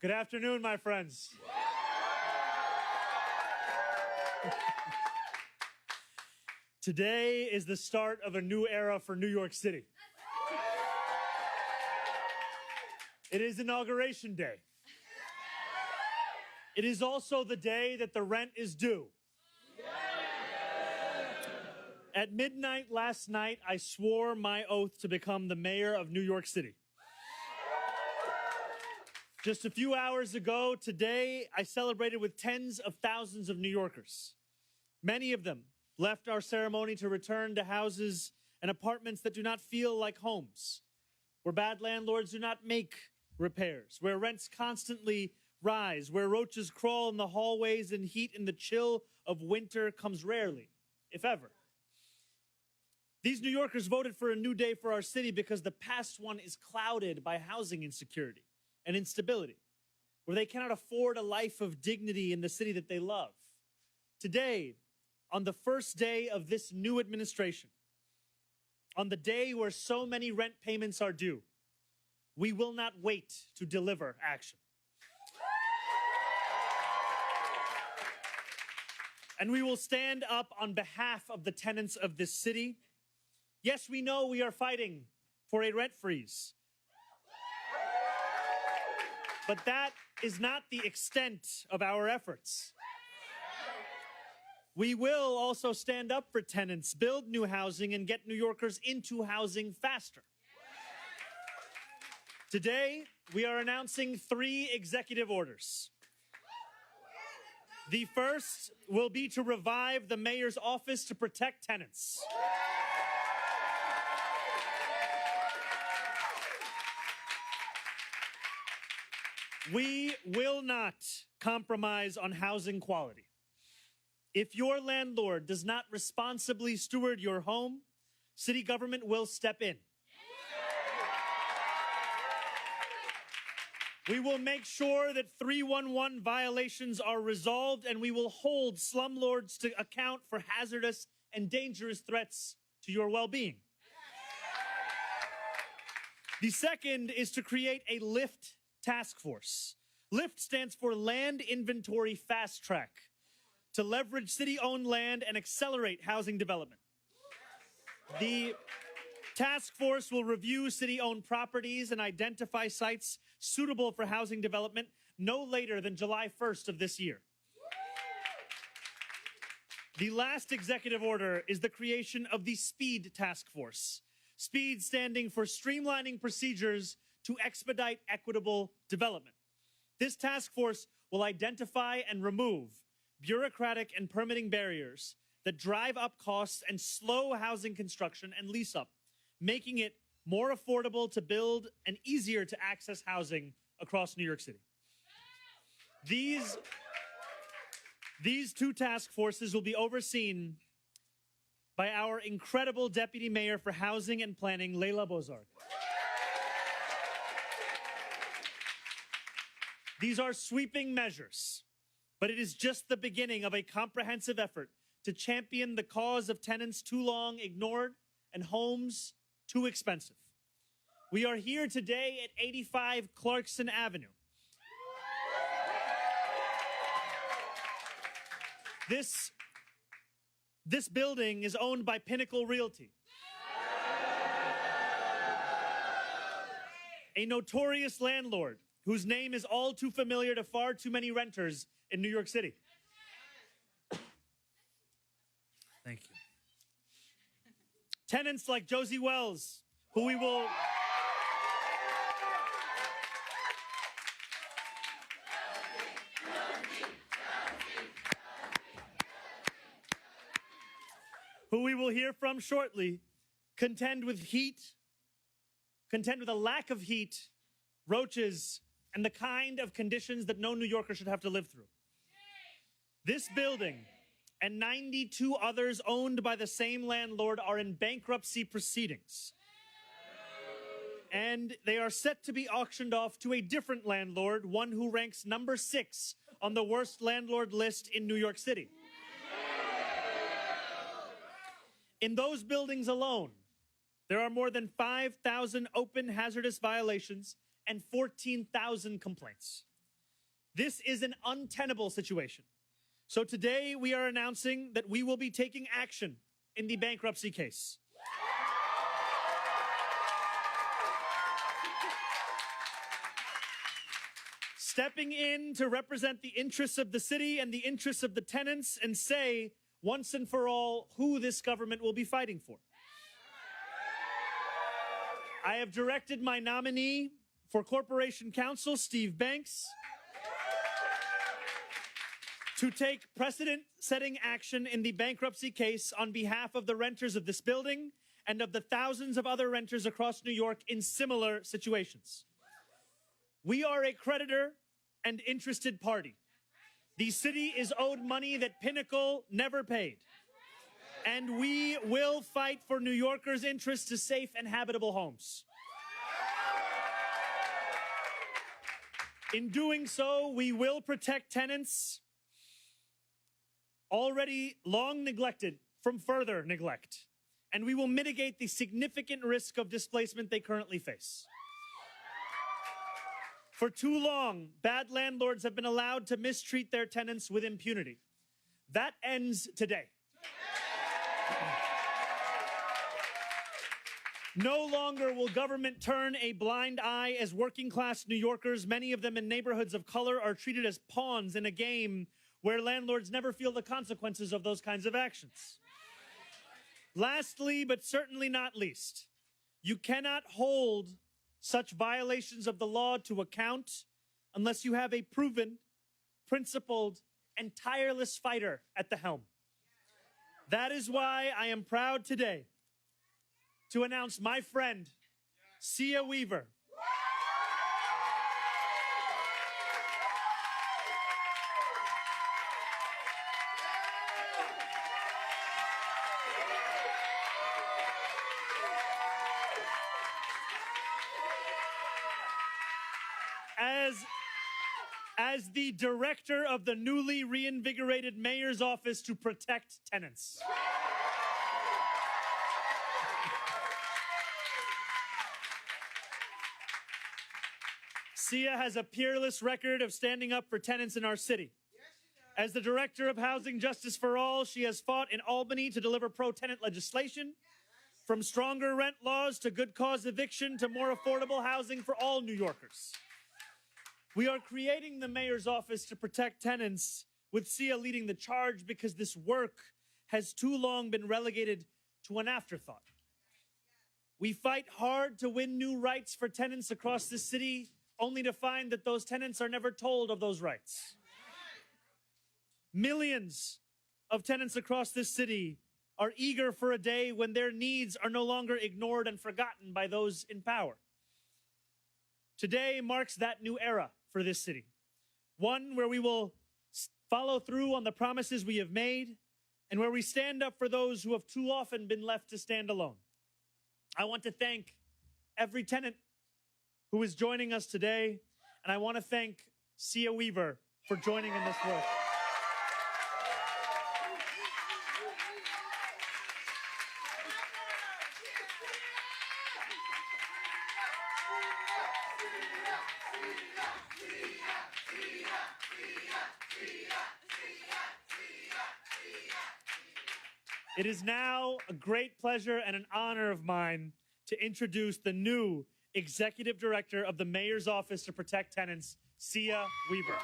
Good afternoon, my friends. Today is the start of a new era for New York City. It is Inauguration Day. It is also the day that the rent is due. At midnight last night, I swore my oath to become the mayor of New York City. Just a few hours ago, today, I celebrated with tens of thousands of New Yorkers. Many of them left our ceremony to return to houses and apartments that do not feel like homes, where bad landlords do not make repairs, where rents constantly rise, where roaches crawl in the hallways and heat in the chill of winter comes rarely, if ever. These New Yorkers voted for a new day for our city because the past one is clouded by housing insecurity and instability, where they cannot afford a life of dignity in the city that they love. Today, on the first day of this new administration, on the day where so many rent payments are due, we will not wait to deliver action. And we will stand up on behalf of the tenants of this city. Yes, we know we are fighting for a rent freeze. But that is not the extent of our efforts. We will also stand up for tenants, build new housing, and get New Yorkers into housing faster. Today, we are announcing 3 executive orders. The first will be to revive the mayor's office to protect tenants. We will not compromise on housing quality. If your landlord does not responsibly steward your home, city government will step in. We will make sure that 311 violations are resolved, and we will hold slumlords to account for hazardous and dangerous threats to your well-being. The second is to create a LIFT task force. LIFT stands for Land Inventory Fast Track, to leverage city-owned land and accelerate housing development. The task force will review city-owned properties and identify sites suitable for housing development no later than July 1st of this year. The last executive order is the creation of the SPEED task force. SPEED standing for Streamlining Procedures to Expedite Equitable Development. This task force will identify and remove bureaucratic and permitting barriers that drive up costs and slow housing construction and lease up, making it more affordable to build and easier to access housing across New York City. These 2 task forces will be overseen by our incredible Deputy Mayor for Housing and Planning, Leila Bozarg. These are sweeping measures, but it is just the beginning of a comprehensive effort to champion the cause of tenants too long ignored and homes too expensive. We are here today at 85 Clarkson Avenue. This building is owned by Pinnacle Realty, a notorious landlord whose name is all too familiar to far too many renters in New York City. Thank you. Tenants like Josie Wells, who we will hear from shortly, contend with a lack of heat, roaches, and the kind of conditions that no New Yorker should have to live through. This building and 92 others owned by the same landlord are in bankruptcy proceedings. And they are set to be auctioned off to a different landlord, one who ranks number 6 on the worst landlord list in New York City. In those buildings alone, there are more than 5,000 open hazardous violations and 14,000 complaints. This is an untenable situation. So today we are announcing that we will be taking action in the bankruptcy case. Stepping in to represent the interests of the city and the interests of the tenants and say, once and for all, who this government will be fighting for. I have directed my nominee for Corporation Counsel, Steve Banks, to take precedent-setting action in the bankruptcy case on behalf of the renters of this building and of the thousands of other renters across New York in similar situations. We are a creditor and interested party. The city is owed money that Pinnacle never paid. And we will fight for New Yorkers' interests to safe and habitable homes. In doing so, we will protect tenants already long neglected from further neglect, and we will mitigate the significant risk of displacement they currently face. For too long, bad landlords have been allowed to mistreat their tenants with impunity. That ends today. No longer will government turn a blind eye as working-class New Yorkers, many of them in neighborhoods of color, are treated as pawns in a game where landlords never feel the consequences of those kinds of actions. Lastly, but certainly not least, you cannot hold such violations of the law to account unless you have a proven, principled, and tireless fighter at the helm. That is why I am proud today to announce my friend, Sia Weaver. As the director of the newly reinvigorated mayor's office to protect tenants. Sia has a peerless record of standing up for tenants in our city. As the director of Housing Justice for All, she has fought in Albany to deliver pro-tenant legislation, from stronger rent laws to good cause eviction to more affordable housing for all New Yorkers. We are creating the mayor's office to protect tenants, with Sia leading the charge because this work has too long been relegated to an afterthought. We fight hard to win new rights for tenants across the city, only to find that those tenants are never told of those rights. Millions of tenants across this city are eager for a day when their needs are no longer ignored and forgotten by those in power. Today marks that new era for this city, one where we will follow through on the promises we have made and where we stand up for those who have too often been left to stand alone. I want to thank every tenant who is joining us today, and I want to thank Sia Weaver for joining in this work. It is now a great pleasure and an honor of mine to introduce the new Executive Director of the Mayor's Office to Protect Tenants, Sia Weaver.